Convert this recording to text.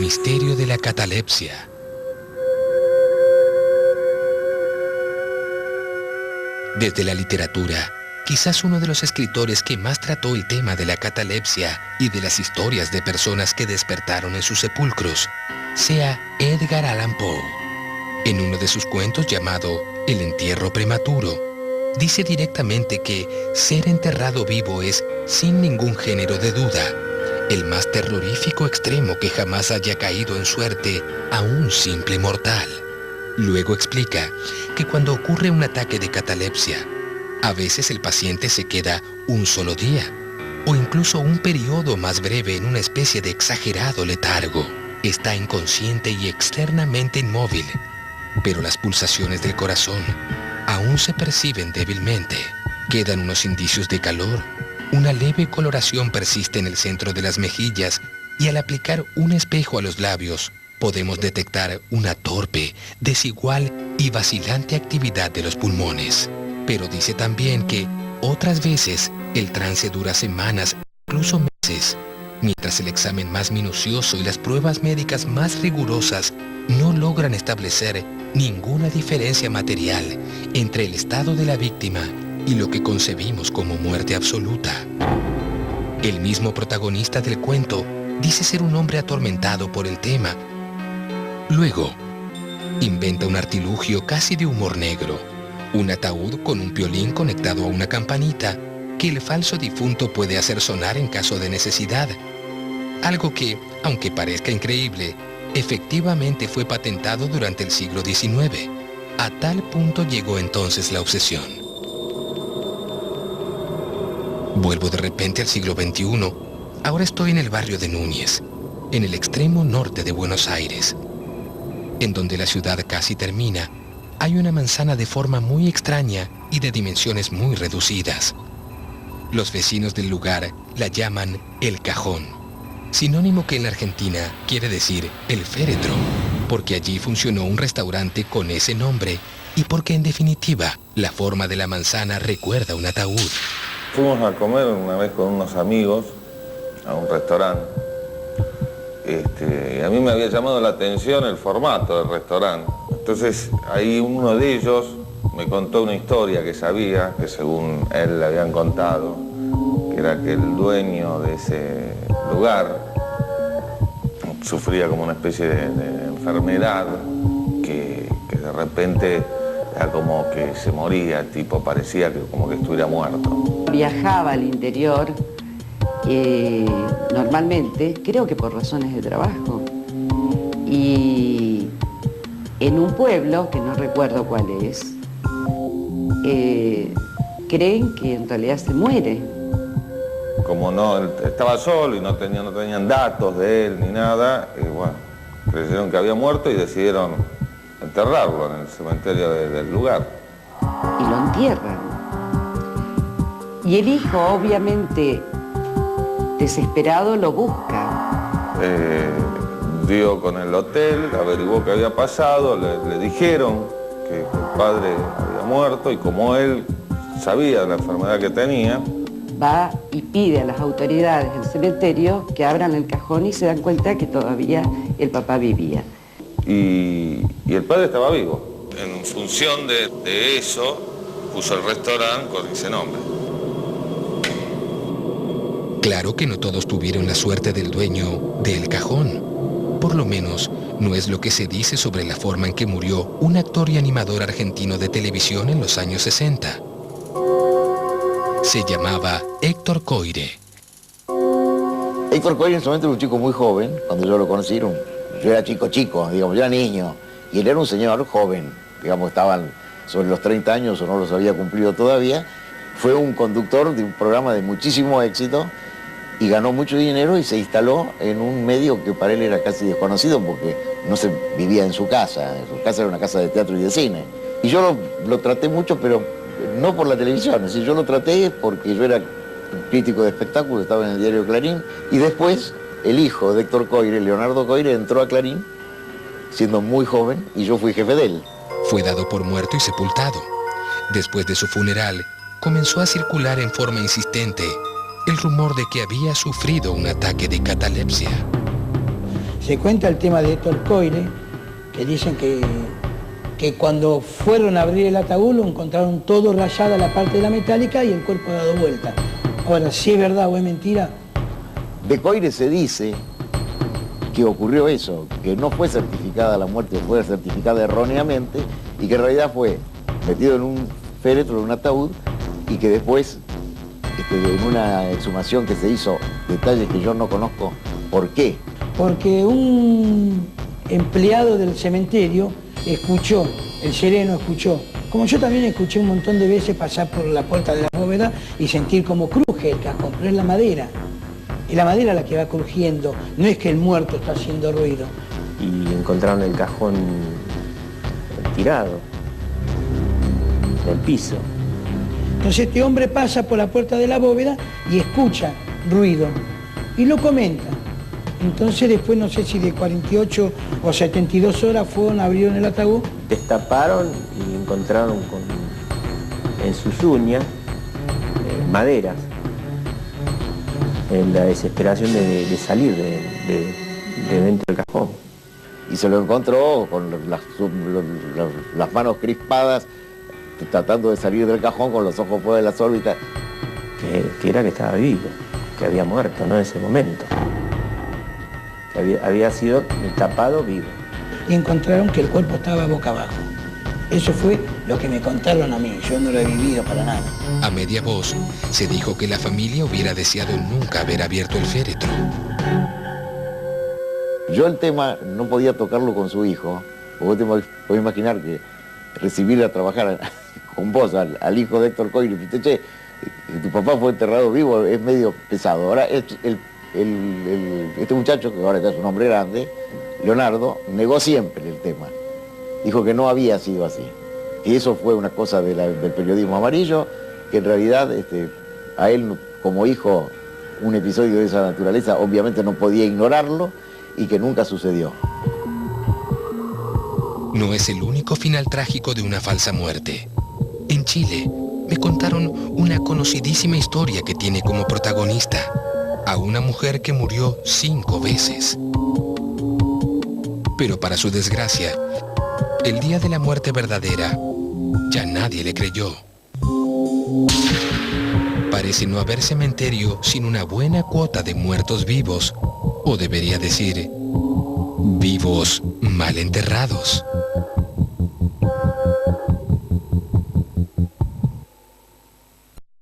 misterio de la catalepsia. Desde la literatura, quizás uno de los escritores que más trató el tema de la catalepsia y de las historias de personas que despertaron en sus sepulcros sea Edgar Allan Poe. En uno de sus cuentos llamado El entierro prematuro, dice directamente que ser enterrado vivo es, sin ningún género de duda, el más terrorífico extremo que jamás haya caído en suerte a un simple mortal. Luego explica que cuando ocurre un ataque de catalepsia, a veces el paciente se queda un solo día o incluso un periodo más breve en una especie de exagerado letargo. Está inconsciente y externamente inmóvil, pero las pulsaciones del corazón aún se perciben débilmente. Quedan unos indicios de calor, una leve coloración persiste en el centro de las mejillas y al aplicar un espejo a los labios, podemos detectar una torpe, desigual y vacilante actividad de los pulmones. Pero dice también que otras veces el trance dura semanas, incluso meses, mientras el examen más minucioso y las pruebas médicas más rigurosas no logran establecer ninguna diferencia material entre el estado de la víctima y lo que concebimos como muerte absoluta. El mismo protagonista del cuento dice ser un hombre atormentado por el tema. Luego, inventa un artilugio casi de humor negro, un ataúd con un piolín conectado a una campanita que el falso difunto puede hacer sonar en caso de necesidad. Algo que, aunque parezca increíble, efectivamente fue patentado durante el siglo XIX. A tal punto llegó entonces la obsesión. Vuelvo de repente al siglo XXI. Ahora estoy en el barrio de Núñez, en el extremo norte de Buenos Aires. En donde la ciudad casi termina, hay una manzana de forma muy extraña y de dimensiones muy reducidas. Los vecinos del lugar la llaman El Cajón, sinónimo que en la Argentina quiere decir el féretro, porque allí funcionó un restaurante con ese nombre y porque en definitiva la forma de la manzana recuerda un ataúd. Fuimos a comer una vez con unos amigos a un restaurante. A mí me había llamado la atención el formato del restaurante. Entonces ahí uno de ellos me contó una historia que sabía, que según él le habían contado, que era que el dueño de ese lugar sufría como una especie de enfermedad que de repente era como que se moría, tipo parecía que como que estuviera muerto. Viajaba al interior normalmente, creo que por razones de trabajo, y en un pueblo, que no recuerdo cuál es, creen que en realidad se muere. Como no, él estaba solo y no tenían datos de él ni nada, bueno, creyeron que había muerto y decidieron enterrarlo en el cementerio del lugar. Y lo entierran. Y el hijo, obviamente, desesperado, lo busca. Dio con el hotel, averiguó qué había pasado, le dijeron que el padre había muerto y como él sabía de la enfermedad que tenía, va y pide a las autoridades del cementerio que abran el cajón y se dan cuenta que todavía el papá vivía. Y el padre estaba vivo. En función de eso, puso el restaurante con ese nombre. Claro que no todos tuvieron la suerte del dueño del Cajón. Por lo menos, no es lo que se dice sobre la forma en que murió un actor y animador argentino de televisión en los años 60. Se llamaba Héctor Coire. Héctor Coire en su momento era un chico muy joven, cuando yo lo conocí. Yo era chico, digamos, yo era niño. Y él era un señor joven, digamos, estaban sobre los 30 años o no los había cumplido todavía. Fue un conductor de un programa de muchísimo éxito y ganó mucho dinero y se instaló en un medio que para él era casi desconocido porque no se vivía en su casa era una casa de teatro y de cine. Y yo lo traté mucho, pero no por la televisión, es decir, yo lo traté porque yo era crítico de espectáculos, estaba en el diario Clarín, y después el hijo de Héctor Coire, Leonardo Coire, entró a Clarín siendo muy joven y yo fui jefe de él. Fue dado por muerto y sepultado. Después de su funeral, comenzó a circular en forma insistente el rumor de que había sufrido un ataque de catalepsia. Se cuenta el tema de Héctor Coire, que dicen que cuando fueron a abrir el ataúd lo encontraron todo rayada la parte de la metálica y el cuerpo dado vuelta. Ahora, si es verdad o es mentira. De Coire se dice que ocurrió eso, que no fue certificada la muerte, fue certificada erróneamente y que en realidad fue metido en un féretro, en un ataúd, y que después, en una exhumación que se hizo, detalles que yo no conozco, ¿por qué? Porque un empleado del cementerio escuchó, el sereno escuchó, como yo también escuché un montón de veces pasar por la puerta de la bóveda y sentir como cruje el cajón, pero es la madera. Es la madera la que va crujiendo, no es que el muerto está haciendo ruido. Y encontraron el cajón tirado en el piso. Entonces este hombre pasa por la puerta de la bóveda y escucha ruido y lo comenta. Entonces después, no sé si de 48 o 72 horas fueron, abrieron el ataúd. Destaparon y encontraron en sus uñas maderas, en la desesperación de salir de dentro del cajón. Y se lo encontró con las manos crispadas, tratando de salir del cajón con los ojos fuera de las órbitas. Que era que estaba vivo, que había muerto, ¿no? En ese momento. Que había sido tapado vivo. Y encontraron que el cuerpo estaba boca abajo. Eso fue lo que me contaron a mí, yo no lo he vivido para nada. A media voz, se dijo que la familia hubiera deseado nunca haber abierto el féretro. Yo el tema no podía tocarlo con su hijo, porque vos te podés imaginar que recibir a trabajar con vos al hijo de Héctor Coire, y che, tu papá fue enterrado vivo, es medio pesado. Ahora este muchacho, que ahora ya es un hombre grande, Leonardo, negó siempre el tema. Dijo que no había sido así. Y eso fue una cosa del periodismo amarillo, que en realidad a él como hijo un episodio de esa naturaleza obviamente no podía ignorarlo y que nunca sucedió. No es el único final trágico de una falsa muerte. En Chile me contaron una conocidísima historia que tiene como protagonista a una mujer que murió 5 veces. Pero para su desgracia, el día de la muerte verdadera, ya nadie le creyó. Parece no haber cementerio sin una buena cuota de muertos vivos, o debería decir, vivos mal enterrados.